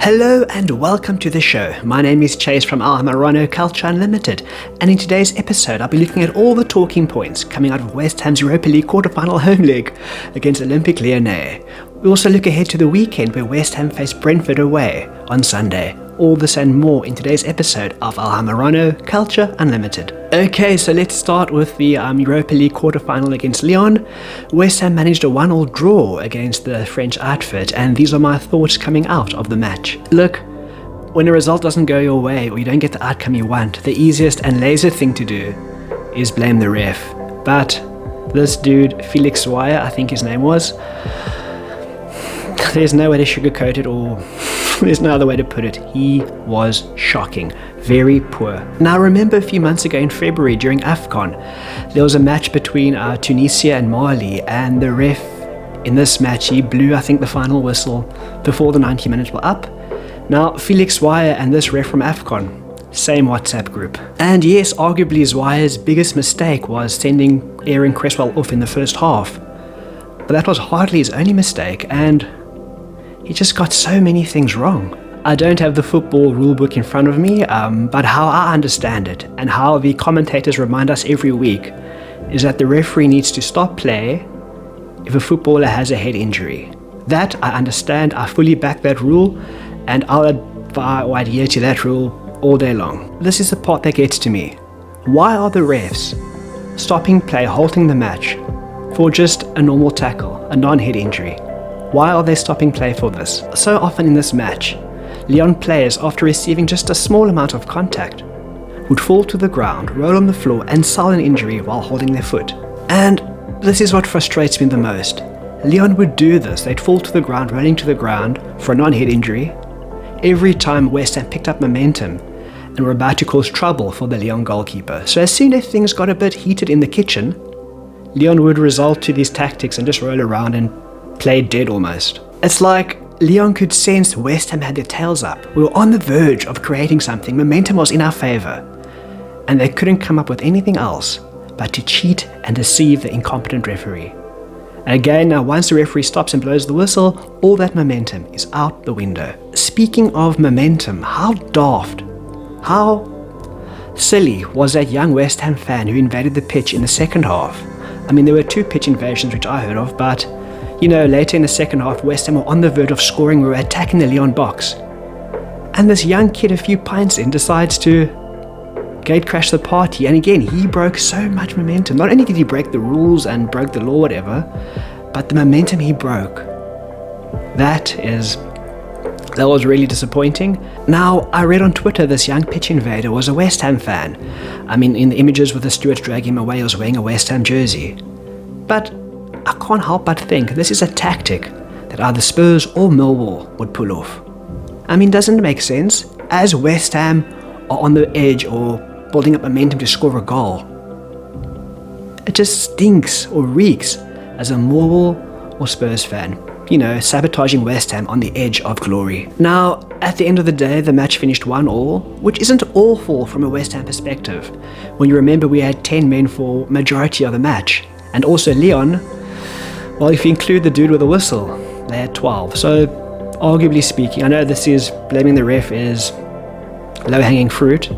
Hello and welcome to the show. My name is Chace from Hammerano Culture Unlimited, and in today's episode I'll be looking at all the talking points coming out of West Ham's Europa League quarter-final home leg against Olympique Lyonnais. We also look ahead to the weekend where West Ham face Brentford away on Sunday. All this and more in today's episode of Hammerano Culture Unlimited. Okay, so let's start with the Europa League quarter-final against Lyon. West Ham managed a 1-1 draw against the French outfit, and these are my thoughts coming out of the match. Look, when a result doesn't go your way or you don't get the outcome you want, the easiest and laziest thing to do is blame the ref. But this dude, Felix Zweier, I think his name was, there's no way to sugarcoat it, or there's no other way to put it. He was shocking. Very poor. Now remember a few months ago in February during AFCON, there was a match between Tunisia and Mali, and the ref in this match, he blew, I think, the final whistle before the 90 minutes were up. Now, Felix Zweier and this ref from AFCON, same WhatsApp group. And yes, arguably Zweier's biggest mistake was sending Aaron Cresswell off in the first half. But that was hardly his only mistake, and he just got so many things wrong. I don't have the football rulebook in front of me, but how I understand it, and how the commentators remind us every week, is that the referee needs to stop play if a footballer has a head injury. That I understand, I fully back that rule, and I'll adhere to that rule all day long. This is the part that gets to me. Why are the refs stopping play, halting the match, for just a normal tackle, a non-head injury? Why are they stopping play for this? So often in this match, Lyon players, after receiving just a small amount of contact, would fall to the ground, roll on the floor, and sell an injury while holding their foot. And this is what frustrates me the most. Lyon would do this. They'd fall to the ground, rolling to the ground for a non-head injury, every time West Ham picked up momentum and were about to cause trouble for the Lyon goalkeeper. So as soon as things got a bit heated in the kitchen, Lyon would resort to these tactics and just roll around and play dead almost. It's like Lyon could sense West Ham had their tails up. We were on the verge of creating something. Momentum was in our favour. And they couldn't come up with anything else but to cheat and deceive the incompetent referee. And again, now once the referee stops and blows the whistle, all that momentum is out the window. Speaking of momentum, how daft, how silly was that young West Ham fan who invaded the pitch in the second half? I mean, there were 2 pitch invasions which I heard of, but you know, later in the second half, West Ham were on the verge of scoring. We were attacking the Lyon box. And this young kid, a few pints in, decides to gate crash the party. And again, he broke so much momentum. Not only did he break the rules and broke the law, whatever, but the momentum he broke. That was really disappointing. Now, I read on Twitter this young pitch invader was a West Ham fan. I mean, in the images with the stewards dragging him away, he was wearing a West Ham jersey. But I can't help but think this is a tactic that either Spurs or Millwall would pull off. I mean, doesn't it make sense? As West Ham are on the edge or building up momentum to score a goal, it just stinks or reeks as a Millwall or Spurs fan. You know, sabotaging West Ham on the edge of glory. Now, at the end of the day, the match finished 1-1, which isn't awful from a West Ham perspective, when you remember we had 10 men for majority of the match. And also Lyon, well, if you include the dude with the whistle, they had 12. So, arguably speaking, I know this is blaming the ref is low-hanging fruit,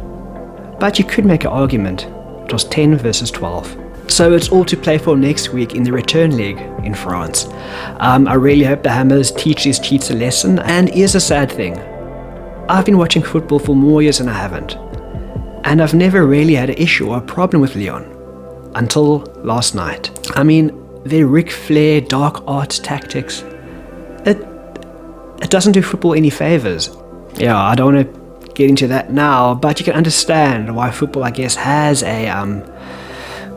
but you could make an argument. It was 10 versus 12. So it's all to play for next week in the return leg in France. I really hope the Hammers teach these cheats a lesson, and here's the sad thing. I've been watching football for more years than I haven't, and I've never really had an issue or a problem with Lyon until last night. I mean, their Ric Flair dark arts tactics, it doesn't do football any favors. Yeah, I don't want to get into that now, but you can understand why football, I guess, has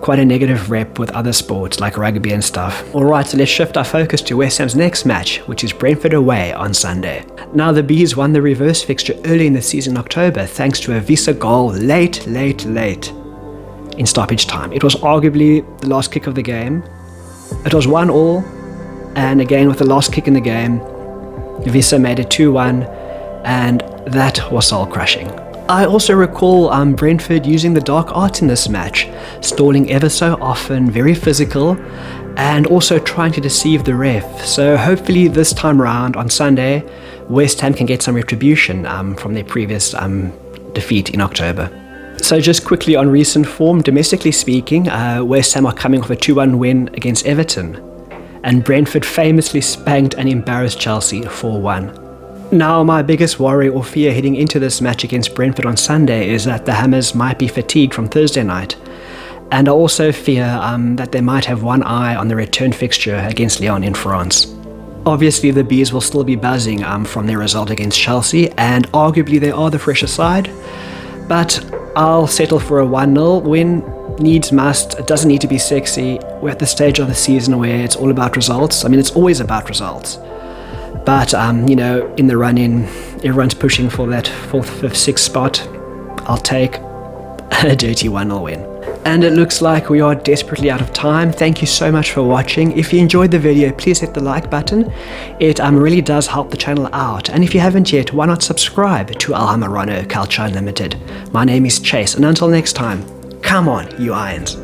quite a negative rep with other sports like rugby and stuff. Alright, so let's shift our focus to West Ham's next match, which is Brentford away on Sunday. Now, the Bees won the reverse fixture early in the season in October thanks to a Visa goal late in stoppage time. It was arguably the last kick of the game. It was 1-1, and again with the last kick in the game, Visa made it 2-1, and that was soul-crushing. I also recall Brentford using the dark arts in this match, stalling ever so often, very physical, and also trying to deceive the ref. So hopefully this time round on Sunday, West Ham can get some retribution from their previous defeat in October. So just quickly on recent form, domestically speaking, West Ham are coming off a 2-1 win against Everton, and Brentford famously spanked and embarrassed Chelsea 4-1. Now, my biggest worry or fear heading into this match against Brentford on Sunday is that the Hammers might be fatigued from Thursday night, and I also fear that they might have one eye on the return fixture against Lyon in France. Obviously, the Bees will still be buzzing from their result against Chelsea, and arguably they are the fresher side, but I'll settle for a 1-0 win. Needs must. It doesn't need to be sexy. We're at the stage of the season where it's all about results. I mean, it's always about results. But, you know, in the run-in, everyone's pushing for that 4th, 5th, 6th spot. I'll take a dirty 1-0 win. And it looks like we are desperately out of time. Thank you so much for watching. If you enjoyed the video, please hit the like button. It really does help the channel out. And if you haven't yet, why not subscribe to Hammerano Culture Unlimited? My name is Chace, and until next time, come on, you Irons.